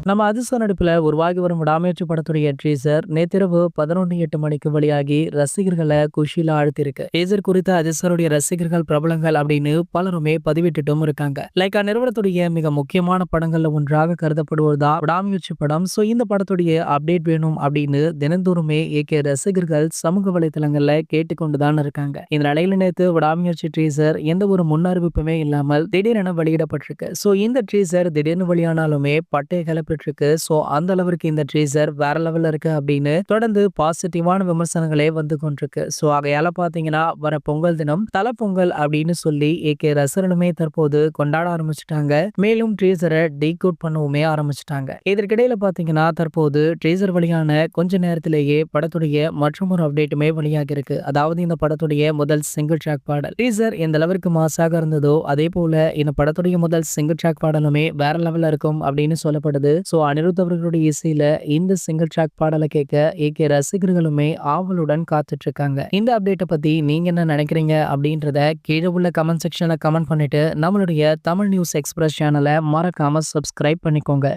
நம்ம அதிர்ஷ்ட நடிப்புல உருவாகி வரும் விடாமுயற்சி படத்துடைய ட்ரீசர் நேத்திரவு 11:08 மணிக்கு வெளியாகி ரசிகர்களை குஷியில ஆழ்த்திருக்கு. டீசர் குறித்த அதிர்ஷ்டருடைய ரசிகர்கள் பிரபலங்கள் அப்படின்னு பலருமே பதிவிட்டுட்டும் இருக்காங்க. லைக்கா நிறுவனத்துடைய மிக முக்கியமான படங்கள்ல ஒன்றாக கருதப்படுவதுதான் விடாமுயற்சி படம். சோ இந்த படத்துடைய அப்டேட் வேணும் அப்படின்னு தினந்தோறுமே ரசிகர்கள் சமூக வலைதளங்கள்ல கேட்டுக்கொண்டுதான் இருக்காங்க. இந்த நிலையில நேத்து விடாமுயற்சி ட்ரீசர் எந்த ஒரு முன்னறிவிப்புமே இல்லாமல் திடீரென வெளியிடப்பட்டிருக்கு. சோ இந்த ட்ரீசர் திடீர்னு வெளியானாலுமே பட்டைய கிளப்பிட்டு. சோ அந்த அளவிற்கு இந்த ட்ரீசர் வேற லெவல்ல இருக்கு அப்படின்னு தொடர்ந்து பாசிட்டிவான விமர்சனங்களே வந்து கொண்டிருக்கு. சோ ஆகையால பாத்தீங்கன்னா வர பொங்கல் தினம் தல பொங்கல் அப்படின்னு சொல்லி ரசிகர்களுமே தற்போது கொண்டாட ஆரம்பிச்சுட்டாங்க. மேலும் ட்ரீசரை டீகோட் பண்ணவுமே ஆரம்பிச்சுட்டாங்க. இதற்கிடையில பாத்தீங்கன்னா தற்போது ட்ரீசர் வெளியான கொஞ்ச நேரத்திலேயே படத்துடைய மற்றொரு அப்டேட்டுமே வெளியாகி இருக்கு. அதாவது இந்த படத்துடைய முதல் சிங்கிள் ட்ராக் பாடல் டீசர் எந்த அளவிற்கு மாசாக இருந்ததோ அதே போல இந்த படத்துடைய முதல் சிங்கிள் ட்ராக் பாடலுமே வேற லெவல்ல இருக்கும் அப்படின்னு சொல்லப்படுது. சோ அனிருத் அவர்களுடைய இசையில இந்த சிங்கிள் ட்ராக் பாடலை கேட்க ரசிகர்களுமே ஆவலுடன் காத்துட்டு இருக்காங்க. இந்த அப்டேட்டை பத்தி நீங்க என்ன நினைக்கிறீங்க அப்படின்றத கீழே உள்ள கமெண்ட் செக்ஷன்ல கமெண்ட் பண்ணிட்டு நம்மளுடைய தமிழ் நியூஸ் எக்ஸ்பிரஸ் சேனலை மறக்காம சப்ஸ்கிரைப் பண்ணிக்கோங்க.